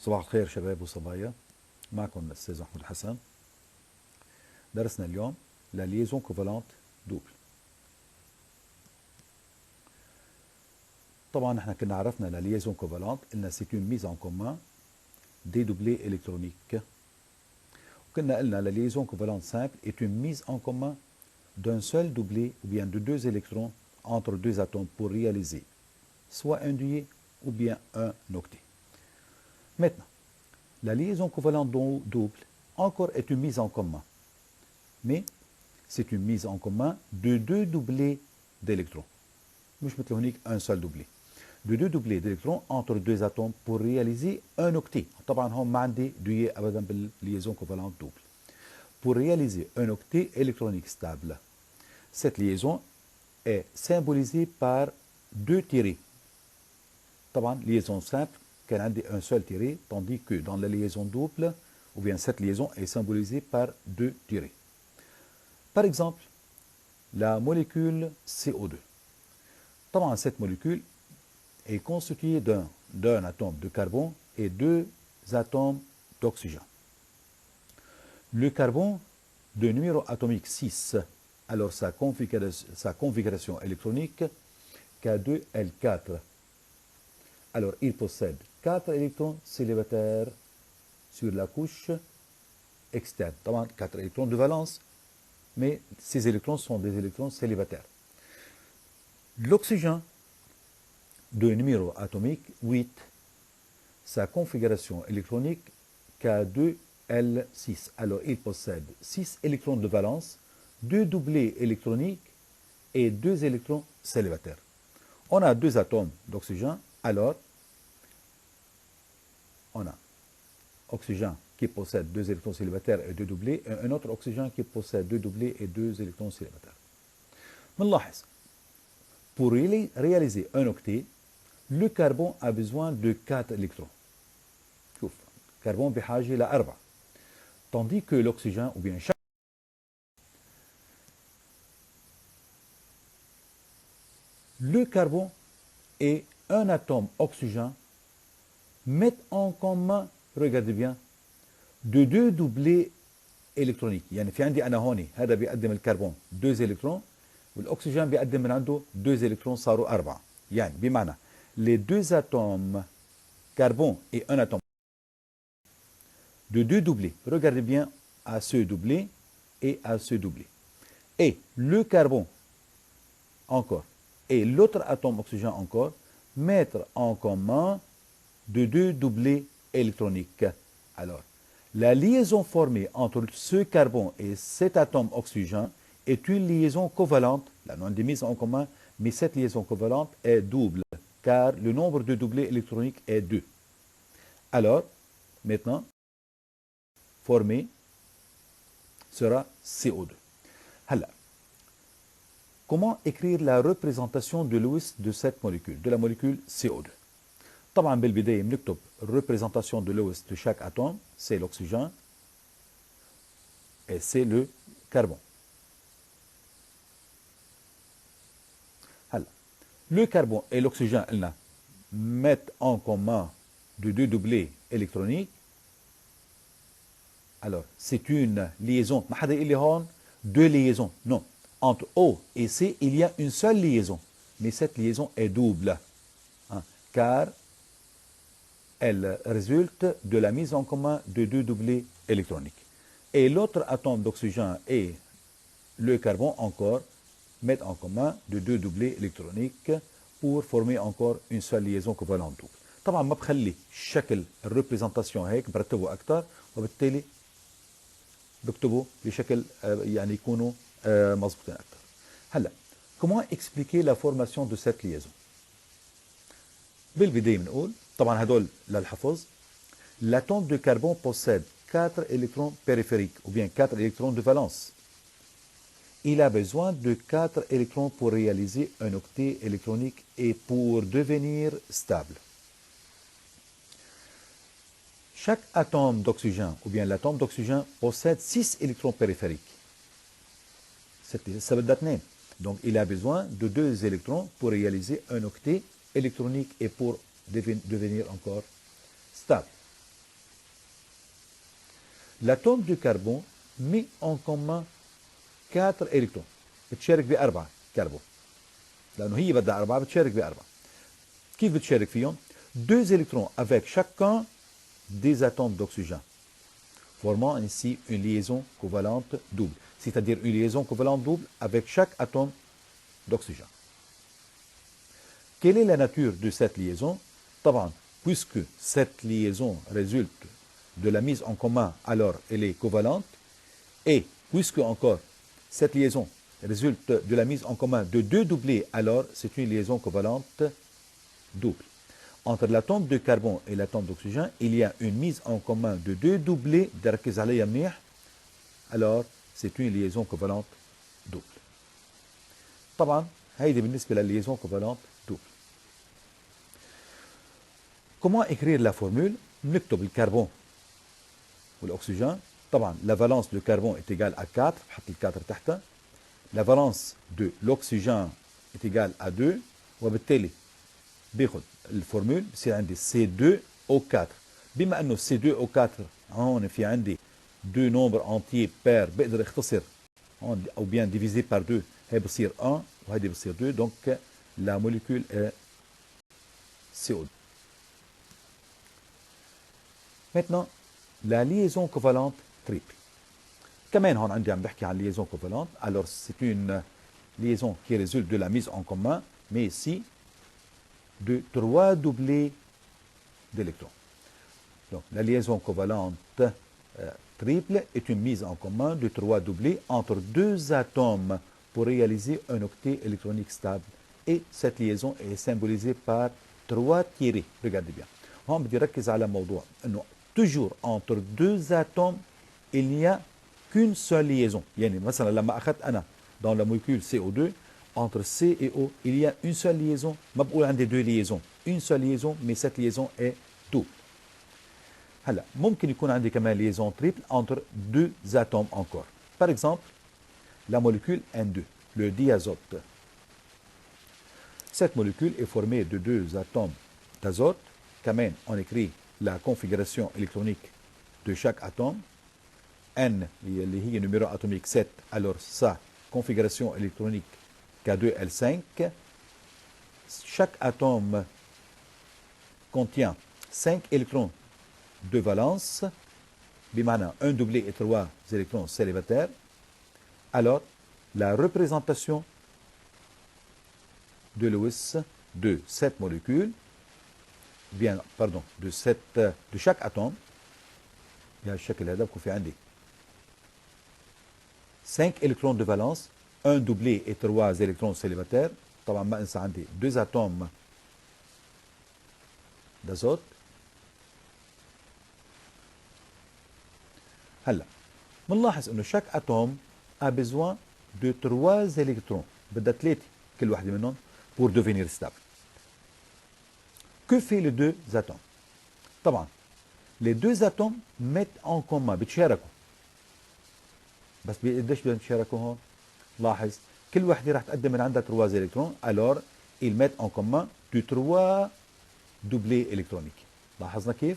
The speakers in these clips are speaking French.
صباح الخير شباب وصبايا، معكم الأستاذ محمود حسن. درسنا اليوم la liaison covalente double. طبعا احنا كنا عرفنا la liaison covalente قلنا c'est une mise en commun des doublés électroniques. وكنا قلنا la liaison covalente simple est une mise en commun d'un seul doublé ou bien de deux électrons entre deux atomes pour réaliser soit un duet ou bien un octet. Maintenant, la liaison covalente double encore est une mise en commun, mais c'est une mise en commun de deux doublés d'électrons. مش مثل هونيك un seul doublé. De deux doublés d'électrons entre deux atomes pour réaliser un octet. طبعا هون ما عندي duet ابدا بالliaison covalente double. Pour réaliser un octet électronique stable. Cette liaison est symbolisée par deux tirés. طبعا liaison simple كان عندي un seul tiré, tandis que dans la liaison double, ou bien cette liaison est symbolisée par deux tirés. Par exemple, la molécule CO2. طبعا cette molécule est constituée d'un atome de carbone et deux atomes d'oxygène. Le carbone de numéro atomique 6, alors sa configuration électronique K2L4. Alors il possède 4 électrons célibataires sur la couche externe. طبعا 4 électrons de valence, mais ces électrons sont des électrons célibataires. L'oxygène de numéro atomique 8, sa configuration électronique K2L6. Alors il possède 6 électrons de valence, 2 doublés électroniques et 2 électrons célibataires. On a 2 atomes d'oxygène, alors on a oxygène qui possède 2 électrons célibataires et 2 doublés, et un autre oxygène qui possède 2 doublés et 2 électrons célibataires. بنلاحظ pour réaliser un octet, le carbone a besoin de 4 électrons. شوف carbone بحاجة ل4. Tandis que l'oxygène ou bien chaque le carbone et un atome oxygène mettent en commun, regardez bien, de deux doublés électroniques. يعني في عندي أنا هون هذا بيقدم الكربون 2 électrons والأكسجين بيقدم من عنده 2 électrons صاروا 4. يعني بمعنى les deux atomes carbone et un atome de deux doublés. Regardez bien à ce doublé et à ce doublé. Et le carbone encore et l'autre atome oxygène encore mettre en commun de deux doublés électroniques. Alors, la liaison formée entre ce carbone et cet atome oxygène est une liaison covalente, la non mise en commun, mais cette liaison covalente est double, car le nombre de doublés électroniques est 2. Alors, maintenant, formé sera CO2. Alors, comment écrire la représentation de Lewis de cette molécule, de la molécule CO2? طبعا بالبداية بنكتب représentation de Lewis de chaque atome, c'est l'oxygène et c'est le carbone. هلا le carbone et l'oxygène قلنا mettent en commun de deux doublés électroniques. Alors c'est une liaison. ما حدا يقول لي هون deux liaisons. Non. Entre O et C, il y a une seule liaison. Mais cette liaison est double. Hein, car elle résulte de la mise en commun de deux doublés électroniques. Et l'autre atome d'oxygène et le carbone encore mettent en commun de deux doublés électroniques pour former encore une seule liaison covalente double. طبعا ما بخلي شكل الريبريزنتاسيون هيك برتبه اكثر، وبالتالي بكتبه بشكل يعني يكونوا مضبوطين اكثر. هلا comment expliquer la formation de cette liaison؟ بالبداية بنقول طبعا هدول للحفظ. L'atome de carbone possède 4 électrons périphériques ou bien 4 électrons de valence. Il a besoin de 4 électrons pour réaliser un octet électronique et pour devenir stable. Chaque atome d'oxygène ou bien l'atome d'oxygène possède 6 électrons périphériques. Ça veut dire donc il a besoin de 2 électrons pour réaliser un octet électronique et pour devenir encore stable. L'atome de carbone met en commun 4 électrons. بتشارك بأربعة كربون. لأنه هي بدها أربعة بتشارك بأربعة. كيف بتشارك فيهم؟ 2 électrons avec chacun des atomes d'oxygène, formant ainsi une liaison covalente double. C'est-à-dire une liaison covalente double avec chaque atome d'oxygène. Quelle est la nature de cette liaison? طبعا, puisque cette liaison résulte de la mise en commun, alors elle est covalente. Et puisque encore cette liaison résulte de la mise en commun de 2 doublés, alors c'est une liaison covalente double. Entre l'atome de carbone et l'atome d'oxygène, il y a une mise en commun de 2 doublés, alors c'est une liaison covalente double. طبعا هيدي بالنسبة للliaison covalente double. Comment écrire la formule? نكتب الكربون والأكسجين. طبعا la valence de carbone est égale à 4, بحط ال 4 تحتها. La valence de l'oxygène est égale à 2, وبالتالي باخد الفورمول بصير عندي C2O4. بما انه C2O4 هون في عندي 2 nombres entiers pair بقدر اختصر هون او bien divisé par 2 هي بصير 1 وهيدي بصير 2. donc la molécule est CO2. Maintenant la liaison covalente triple. كمان هون عندي عم بحكي عن liaison covalente. Alors c'est une liaison qui résulte de la mise en commun, mais ici de 3 doublés d'électrons. Donc la liaison covalente triple est une mise en commun de 3 doublés entre 2 atomes pour réaliser un octet électronique stable. Et cette liaison est symbolisée par 3 tirés. Regardez bien. هون بدي ركز على موضوع انه toujours entre 2 atomes il n'y a qu'une seule liaison. يعني مثلا لما اخذت انا dans la molécule CO2 entre C et O, il y a une seule liaison. ما بقول عندي 2 liaisons. Une seule liaison, mais cette liaison est double. هلا ممكن يكون عندي كمان liaison triple entre 2 atomes encore. Par exemple, la molécule N2, le diazote. Cette molécule est formée de 2 atomes d'azote. كمان on écrit la configuration électronique de chaque atome. N اللي هي numéro atomique 7, alors sa configuration électronique K2L5. Chaque atome contient 5 électrons de valence, بمعنى un doublé et 3 électrons célibataires. Alors, la représentation de Lewis de cette molécule, de chaque atome, بهالشكل هذا بكون في عندي 5 électrons de valence, un doublé et 3 électrons célibataires. طبعا ما انسى عندي 2 atomes d'azote. هلا بنلاحظ انه chaque atome a besoin de 3 électrons. بدها 3 كل واحدة منهم pour devenir stable. Que fait les 2 atomes? طبعا les 2 atomes mettent en commun, بتشاركوا. بس قديش بدهم يتشاركوا هون؟ لاحظ كل وحده راح تقدم من عندها 3 électrons. alors ils mettent en commun de 3 doublés électroniques. لاحظنا كيف؟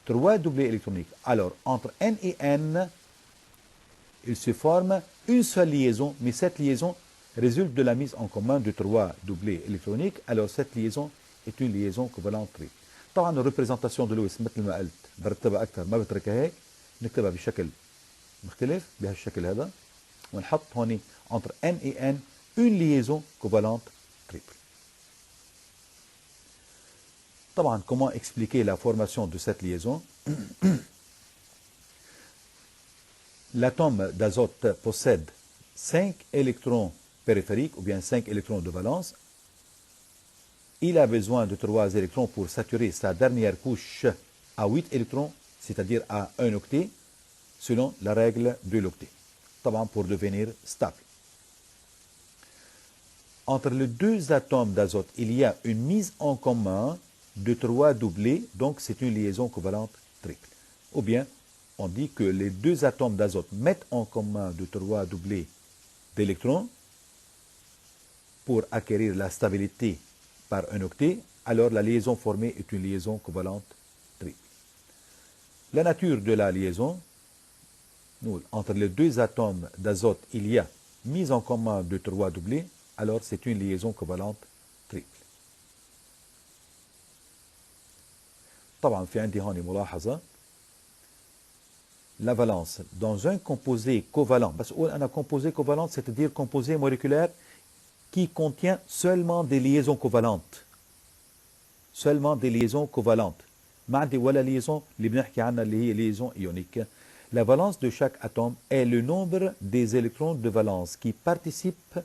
3 doublés électroniques. Alors entre N et N, il se forme une seule liaison, mais cette liaison résulte de la mise en commun de 3 doublés électroniques. Alors cette liaison est une liaison covalente triple. طبعا الريبريزنتاسيون دو لويس مثل ما قلت برتبها اكثر، ما بتركها هيك، نكتبها بشكل مختلف بهالشكل هذا، ونحط هون entre N et N une liaison covalente triple. طبعا comment expliquer la formation de cette liaison? L'atome d'azote possède 5 électrons périphériques ou bien 5 électrons de valence. Il a besoin de 3 électrons pour saturer sa dernière couche à 8 électrons, c'est-à-dire à 1 octet, selon la règle de l'octet. طبعا pour devenir stable. Entre les 2 atomes d'azote, il y a une mise en commun de 3 doublés, donc c'est une liaison covalente triple. Ou bien, on dit que les 2 atomes d'azote mettent en commun de 3 doublés d'électrons pour acquérir la stabilité par un octet, alors la liaison formée est une liaison covalente triple. La nature de la liaison, nous, entre les deux atomes d'azote, il y a mise en commun de 3 doublés, alors c'est une liaison covalente triple. طبعا في عندي هون ملاحظة la valence dans un composé covalent, بس أقول أنا composé covalent, c'est-à-dire composé moléculaire qui contient seulement des liaisons covalentes. Seulement des liaisons covalentes. ما عندي ولا liaison اللي بنحكي عنها اللي هي liaison ionique. La valence de chaque atome est le nombre des électrons de valence qui participent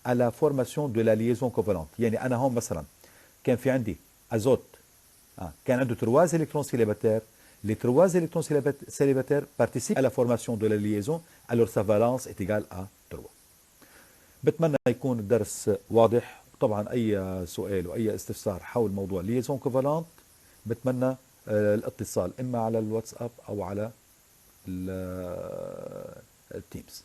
à la formation de la liaison covalente. يعني أنا هون مثلا كان في عندي أزوت كان عنده 3 électrons célibataires. Les 3 électrons célibataires participent à la formation de la liaison, alors sa valence est égale à 3. بتمنى يكون الدرس واضح. طبعا أي سؤال وأي استفسار حول موضوع liaison covalente بتمنى الاتصال إما على الواتساب أو على التيمز.